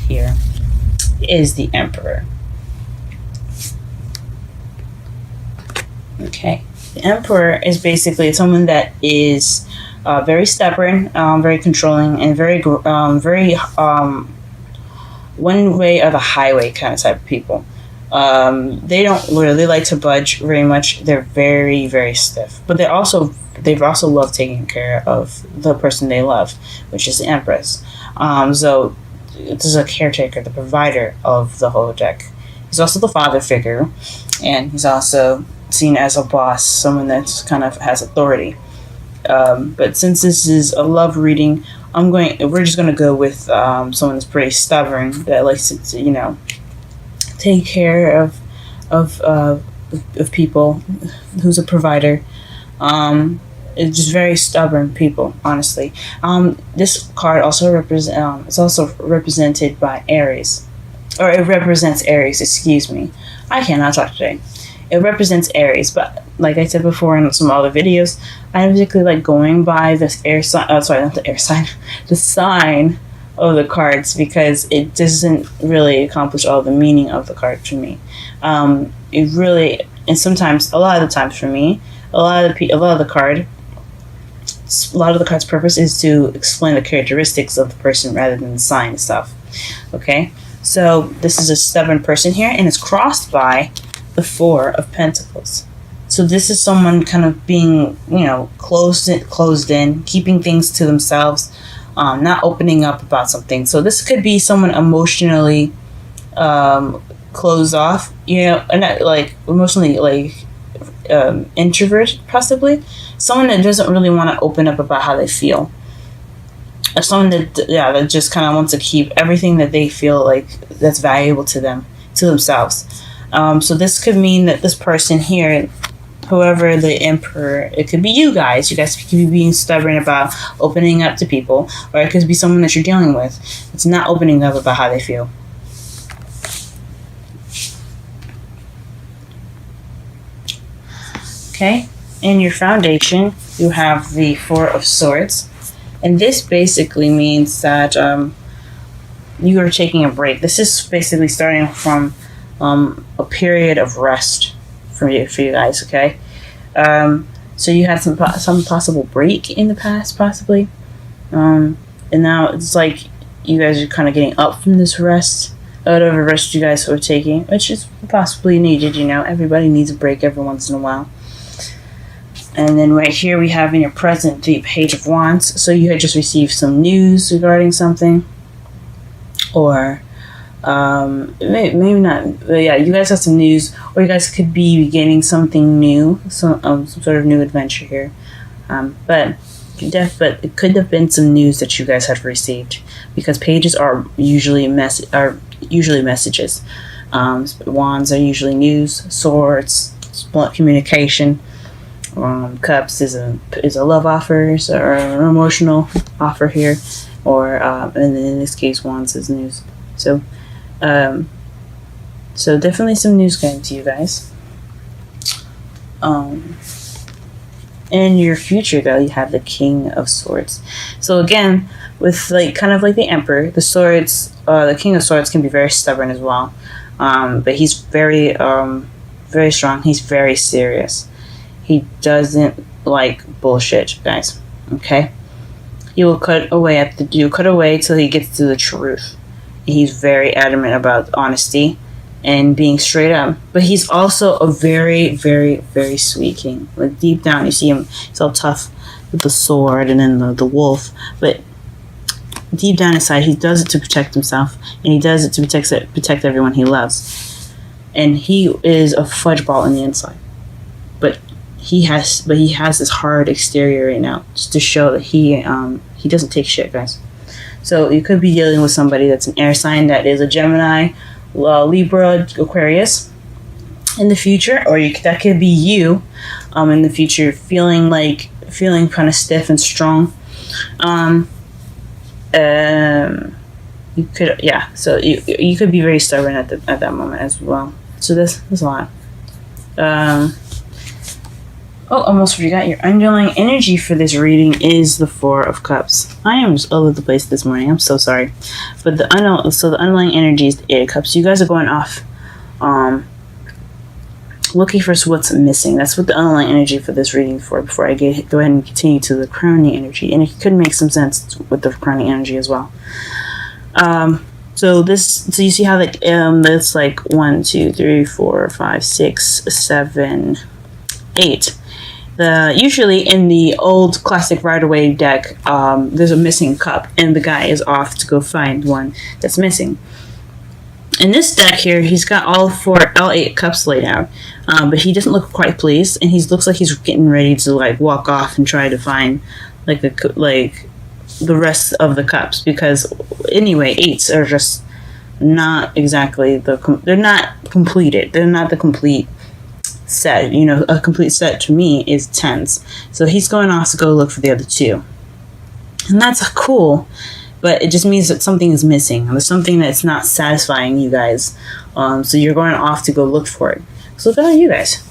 here is the Emperor. Okay, the Emperor is basically someone that is very stubborn, very controlling, and very one way or the highway kind of type of people. They don't really like to budge very much. They're very, very stiff, but they've also love taking care of the person they love, which is the Empress. So this is a caretaker, the provider of the whole deck. He's also the father figure, and he's also seen as a boss, someone that kind of has authority. But since this is a love reading, we're just gonna go with someone that's pretty stubborn, that likes to take care of people, who's a provider. It's just very stubborn people, honestly. This card also it's also represented by Aries, or it represents Aries. Excuse me, I cannot talk today. It represents Aries, but like I said before in some other videos, I particularly like going by this air sign. Oh, sorry, not the air sign, the sign of the cards, because it doesn't really accomplish all the meaning of the card to me. It really, and sometimes, a lot of the times for me, a lot of the card's purpose is to explain the characteristics of the person rather than the sign itself. Okay, so this is a stubborn person here, and it's crossed by the Four of Pentacles. So this is someone kind of being, closed in, keeping things to themselves, not opening up about something. So this could be someone emotionally closed off, and not emotionally introvert, possibly. Someone that doesn't really want to open up about how they feel. Or someone that just kind of wants to keep everything that they feel like that's valuable to them, to themselves. So this could mean that this person here, whoever the Emperor, it could be you guys. You guys could be being stubborn about opening up to people, or it could be someone that you're dealing with. It's not opening up about how they feel. Okay, in your foundation, you have the Four of Swords, and this basically means that you are taking a break. This is basically starting from a period of rest for you guys. Okay, so you had some possible break in the past, possibly, and now it's like you guys are kind of getting up from this rest, whatever rest you guys were taking, which is possibly needed. Everybody needs a break every once in a while. And then right here we have in your present the Page of Wands. So you had just received some news regarding something, or maybe not. But yeah, you guys have some news, or you guys could be beginning something new, some sort of new adventure here. But it could have been some news that you guys have received, because pages are usually messages. Wands are usually news. Swords, blunt communication. Cups is a love offer, or an emotional offer here, or and in this case, Wands is news. So definitely some news coming to you guys. In your future, though, you have the King of Swords. So again, with kind of like the Emperor, the Swords, the King of Swords can be very stubborn as well, but he's very very strong. He's very serious. He doesn't like bullshit, guys. Okay, he will cut away till he gets to the truth. He's very adamant about honesty and being straight up, but he's also a very, very, very sweet king. Like deep down, you see him; he's all tough with the sword and then the wolf. But deep down inside, he does it to protect himself, and he does it to protect everyone he loves. And he is a fudge ball on the inside, but he has this hard exterior right now, just to show that he doesn't take shit, guys. So you could be dealing with somebody that's an air sign, that is a Gemini, Libra, Aquarius in the future, or that could be you in the future, feeling kind of stiff and strong. You could, yeah. So you could be very stubborn at that moment as well. So that's a lot. Oh, almost forgot. Your underlying energy for this reading is the Four of Cups. I am just all over the place this morning. I'm so sorry. But the underlying energy is the Eight of Cups. You guys are going off looking for what's missing. That's what the underlying energy for this reading for. Before I go ahead and continue to the crowning energy. And it could make some sense with the crowning energy as well. So you see how that's like 1, 2, 3, 4, 5, 6, 7, 8. Usually in the old classic Rider-Waite deck, there's a missing cup, and the guy is off to go find one that's missing. In this deck here, he's got all 8 cups laid out, but he doesn't look quite pleased, and he looks like he's getting ready to like walk off and try to find the rest of the cups, because anyway, 8s are just not exactly they're not completed. They're not the complete set. A complete set to me is 10s. So he's going off to go look for the other 2. And that's cool, but it just means that something is missing. There's something that's not satisfying you guys. So you're going off to go look for it. So look at you guys.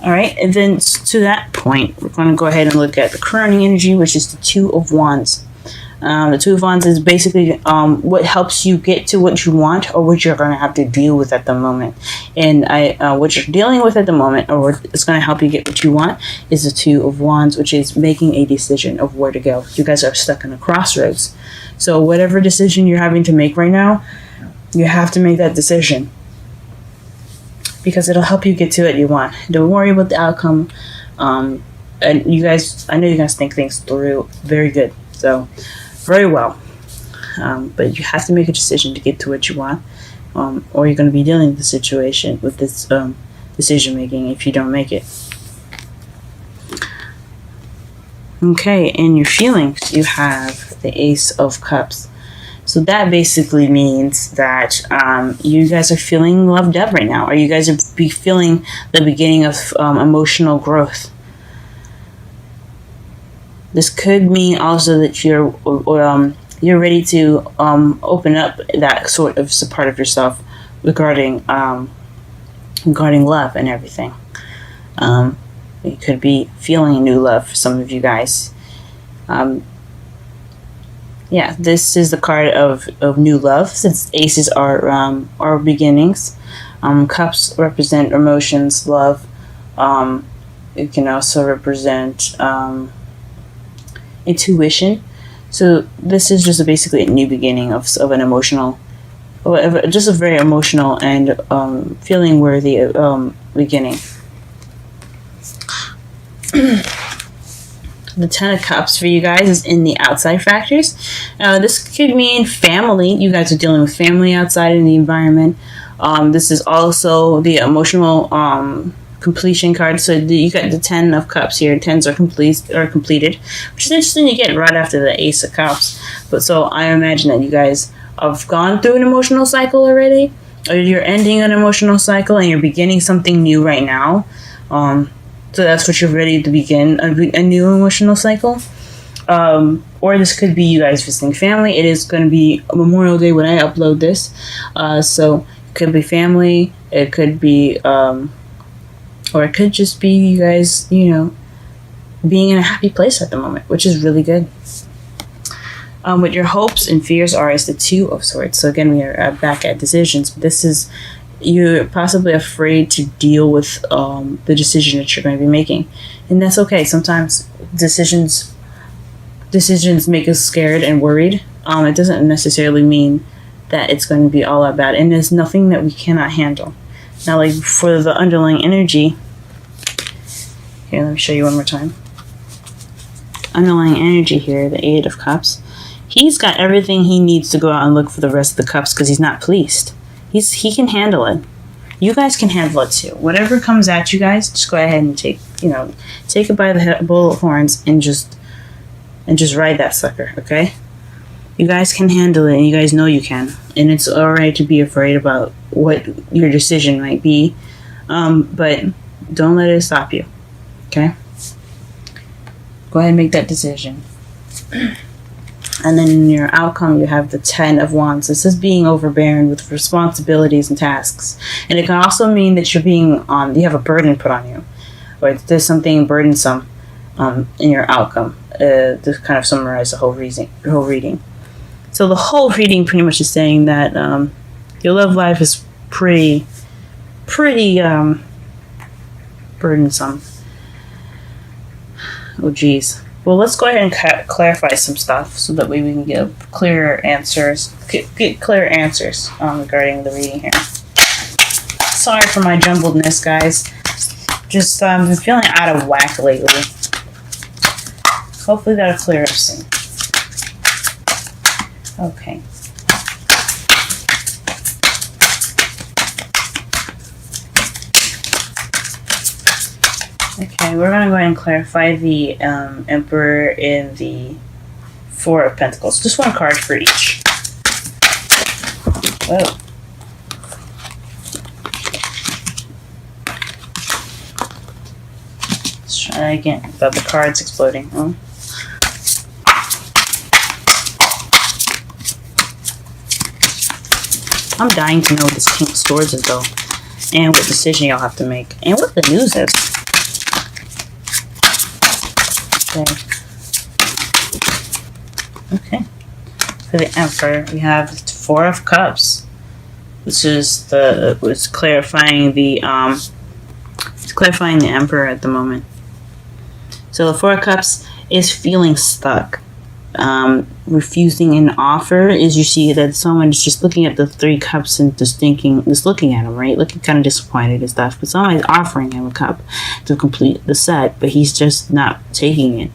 Alright, and then to that point, we're going to go ahead and look at the crowning energy, which is the Two of Wands. The Two of Wands is basically what helps you get to what you want, or what you're going to have to deal with at the moment. And what you're dealing with at the moment, or what is going to help you get what you want, is the Two of Wands, which is making a decision of where to go. You guys are stuck in a crossroads. So whatever decision you're having to make right now, you have to make that decision, because it'll help you get to what you want. Don't worry about the outcome. And you guys, I know you guys think things through very good. So, very well. But you have to make a decision to get to what you want, or you're going to be dealing with the situation with this decision making if you don't make it. Okay, in your feelings, you have the Ace of Cups. So that basically means that you guys are feeling loved up right now, or you guys are feeling the beginning of emotional growth. This could mean also that you're ready to open up that sort of part of yourself regarding love and everything. You could be feeling new love for some of you guys. Yeah, this is the card of new love, since aces are beginnings. Cups represent emotions, love. It can also represent intuition. So this is just basically a new beginning of an emotional, just a very emotional and feeling worthy beginning. The Ten of Cups for you guys is in the outside factors. This could mean family. You guys are dealing with family outside in the environment. This is also the emotional completion card. So you got the Ten of Cups here. Tens are completed, which is interesting to get right after the Ace of Cups. But so I imagine that you guys have gone through an emotional cycle already, or you're ending an emotional cycle and you're beginning something new right now. So that's what you're ready to begin, a new emotional cycle. Or this could be you guys visiting family. It is going to be Memorial Day when I upload this. So it could be family. It could be, or it could just be you guys, being in a happy place at the moment, which is really good. What your hopes and fears are is the Two of Swords. So again, we are back at decisions. This is, you're possibly afraid to deal with the decision that you're going to be making. And that's okay. Sometimes decisions make us scared and worried. It doesn't necessarily mean that it's going to be all that bad. And there's nothing that we cannot handle. Now, like for the underlying energy, here, let me show you one more time. Underlying energy here, the Eight of Cups. He's got everything he needs to go out and look for the rest of the cups because he's not pleased. He can handle it. You guys can handle it too. Whatever comes at you guys, just go ahead and take it by the bull horns and just ride that sucker, okay? You guys can handle it, and you guys know you can. And it's alright to be afraid about what your decision might be, but don't let it stop you, okay? Go ahead and make that decision. And then in your outcome, you have the 10 of Wands. This is being overbearing with responsibilities and tasks. And it can also mean that you're being you have a burden put on you, or there's something burdensome in your outcome. To kind of summarize the whole reading. So the whole reading pretty much is saying that your love life is pretty burdensome. Oh geez. Well, let's go ahead and clarify some stuff so that way we can get clearer answers. Get clear answers regarding the reading here. Sorry for my jumbledness, guys. Just been feeling out of whack lately. Hopefully that'll clear up soon. Okay. Okay, we're going to go ahead and clarify the Emperor in the Four of Pentacles. Just one card for each. Whoa. Let's try that again without the cards exploding. Oh. I'm dying to know what this King of Swords is, though. And what decision y'all have to make. And what the news is. Okay. For the Emperor, we have the Four of Cups. This is it's clarifying the Emperor at the moment. So the Four of Cups is feeling stuck. Refusing an offer is you see that someone is just looking at the Three Cups and just looking at him, right? Looking kind of disappointed and stuff. But somebody's offering him a cup to complete the set, but he's just not taking it,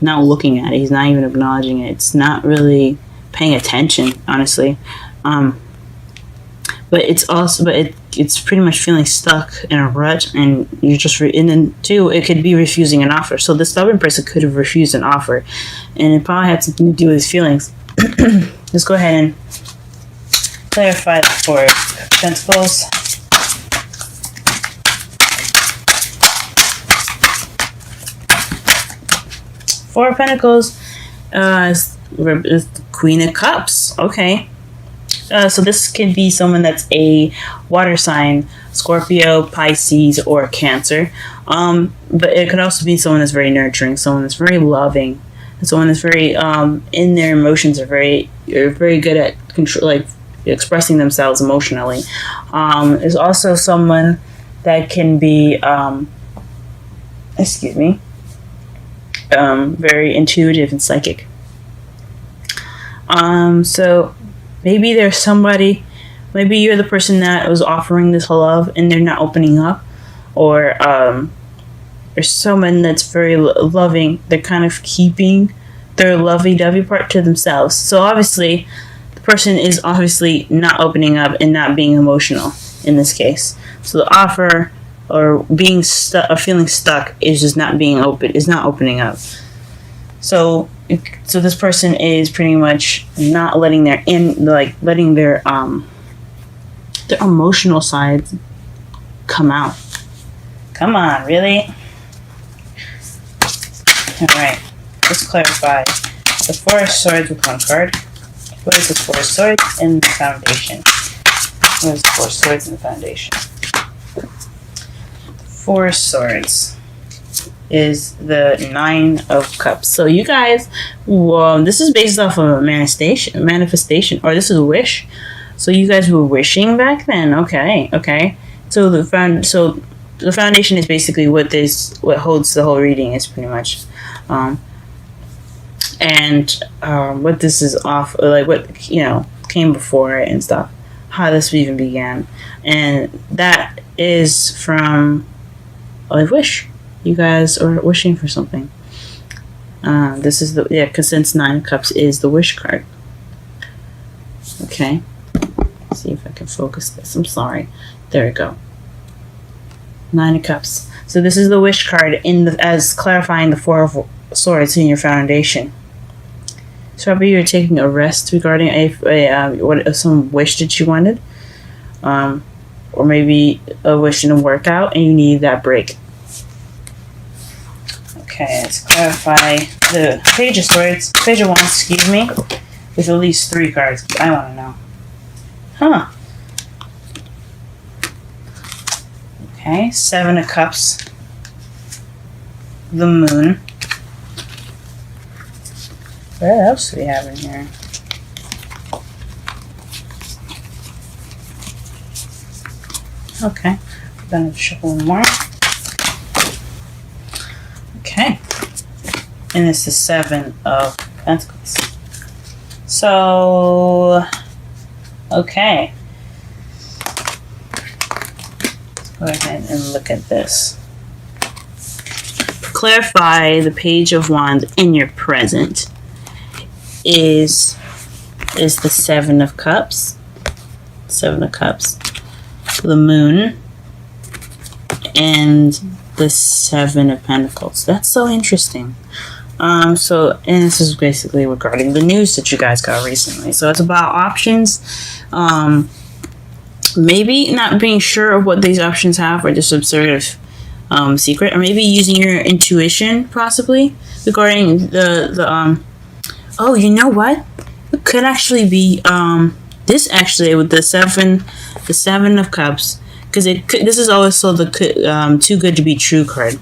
not looking at it. He's not even acknowledging it. It's not really paying attention, honestly. But it's pretty much feeling stuck in a rut, and you're just and then too, it could be refusing an offer. So the stubborn person could have refused an offer, and it probably had something to do with his feelings. Let's go ahead and clarify the Four of Pentacles. Four of Pentacles is the Queen of Cups. Okay. So this could be someone that's a water sign, Scorpio, Pisces, or Cancer. But it could also be someone that's very nurturing, someone that's very loving, someone that's very in their emotions are very good at control, like expressing themselves emotionally. Is also someone that can be very intuitive and psychic. So maybe there's somebody, maybe you're the person that was offering this love and they're not opening up, or there's someone that's very loving. They're kind of keeping their lovey-dovey part to themselves. So obviously, the person is obviously not opening up and not being emotional in this case. So the offer or being stuck or feeling stuck is just not being open, is not opening up. So this person is pretty much not letting their emotional sides come out. Come on, really? Alright, let's clarify. The Four of Swords with one card. What is the Four of Swords in the Foundation? What is the Four of Swords in the Foundation? Four of Swords is the Nine of Cups. So you guys, this is based off of a manifestation, or this is a wish. So you guys were wishing back then. Okay. So the foundation is basically what holds the whole reading is pretty much, what this is off, like what came before it and stuff, how this even began, and that is from a wish. You guys are wishing for something. This is because since Nine of Cups is the wish card. Okay. Let's see if I can focus this. I'm sorry. There we go. Nine of Cups. So this is the wish card as clarifying the Four of Swords in your foundation. So maybe you're taking a rest regarding some wish that you wanted, or maybe a wish didn't work out and you need that break. Okay, let's clarify the Page of Swords, Page of Wands, excuse me, with at least 3 cards. I want to know. Huh. Okay, 7 of Cups, the Moon. What else do we have in here? Okay, we're gonna shuffle one more. Okay, and it's the 7 of Pentacles. So, okay. Let's go ahead and look at this. Clarify the Page of Wands in your present is the 7 of Cups. 7 of Cups. The Moon. And the 7 of Pentacles. That's so interesting. And this is basically regarding the news that you guys got recently. So it's about options. Maybe not being sure of what these options have, or just some sort of secret, or maybe using your intuition, possibly regarding the oh, you know what? It could actually be this actually with the 7 of Cups. Because this is also the too good to be true card.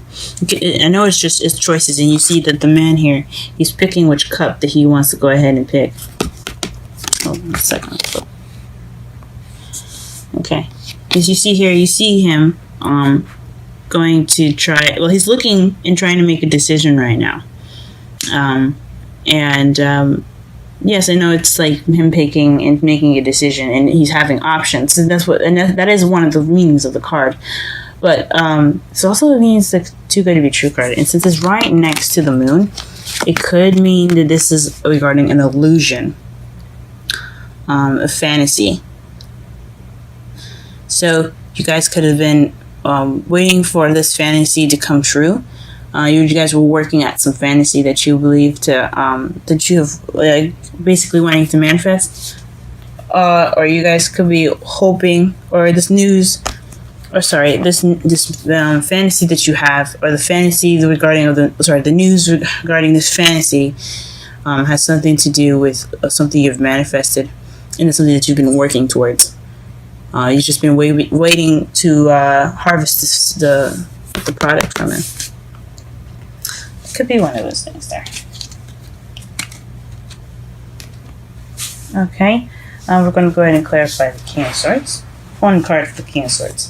I know it's choices, and you see that the man here, he's picking which cup that he wants to go ahead and pick. Hold on a second. Okay, as you see here, you see him going to try. Well, he's looking and trying to make a decision right now. Yes, I know it's like him picking and making a decision, and he's having options. And that is one of the meanings of the card. But it also means the too good to be true card. And since it's right next to the Moon, it could mean that this is regarding an illusion, a fantasy. So you guys could have been waiting for this fantasy to come true. You guys were working at some fantasy that you believe that you have basically wanting to manifest, or you guys could be hoping, or this news, or sorry, this fantasy that you have, or the fantasy regarding the news regarding this fantasy has something to do with something you've manifested, and it's something that you've been working towards. You've just been waiting to harvest the product from it. Could be one of those things there. Okay, we're going to go ahead and clarify the King of Swords. 1 card for the King of Swords.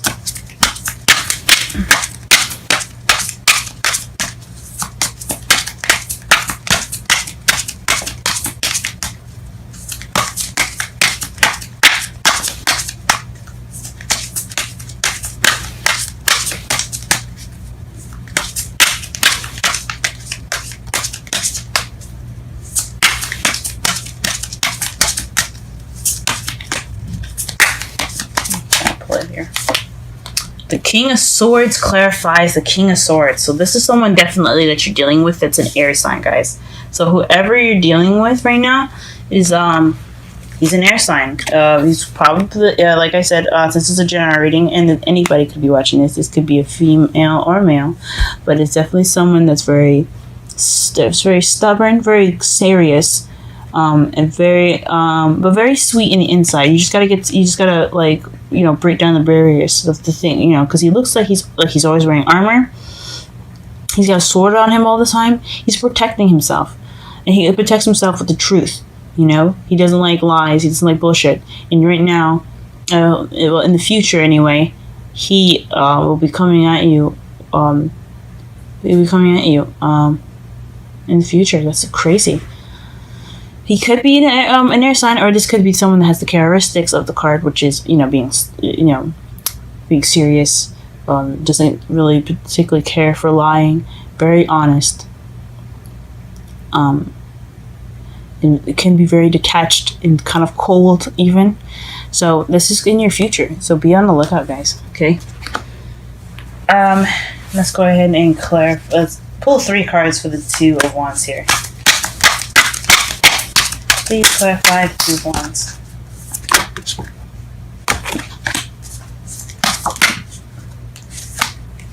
Here. The King of Swords clarifies the King of Swords. So this is someone definitely that you're dealing with that's an air sign, guys. So whoever you're dealing with right now is he's an air sign. He's probably like I said, since it's a general reading, and anybody could be watching this. This could be a female or male, but it's definitely someone that's very stubborn, very serious. And very but very sweet in the inside. You just gotta like, break down the barriers of the thing, because he looks like he's always wearing armor. He's got a sword on him all the time. He's protecting himself, and he protects himself with the truth. He doesn't like lies. He doesn't like bullshit. And right now, well, in the future anyway, he will be coming at you. He'll be coming at you in the future. That's crazy. He could be an air sign, or this could be someone that has the characteristics of the card, which is being serious, doesn't really particularly care for lying, very honest. And it can be very detached and kind of cold even. So this is in your future. So be on the lookout, guys. Okay. Let's go ahead and let's pull 3 cards for the 2 of Wands here. Please clarify the 2 of Wands.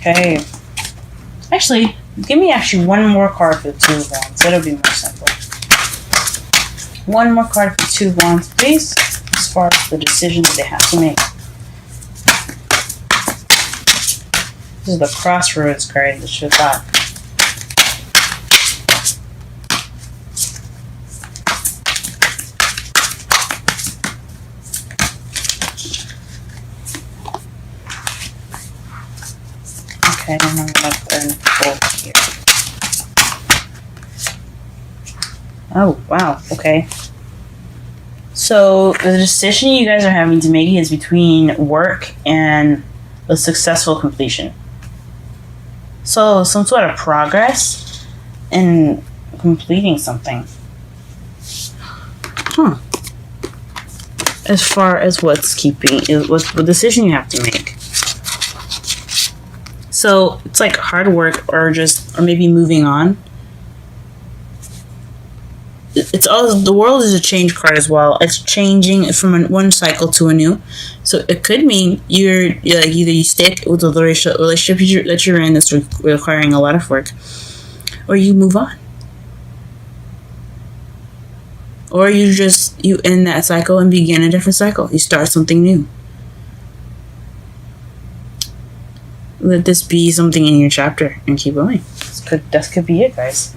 Okay. Actually, Give me actually one more card for the Two of Wands. That'll be more simple. One more card for Two of Wands, please, as far as the decision that they have to make. This is the Crossroads card that you got. Okay, and I'm gonna go and pull here. Oh, wow, okay. So, the decision you guys are having to make is between work and a successful completion. So, some sort of progress in completing something. As far as what's the decision you have to make. So it's like hard work, or maybe moving on. It's all, the world is a change card as well. It's changing from one cycle to a new. So it could mean you're like, either you stick with the relationship that you're in that's requiring a lot of work, or you move on, or you end that cycle and begin a different cycle. You start something new. Let this be something in your chapter and keep going. That could be it, guys.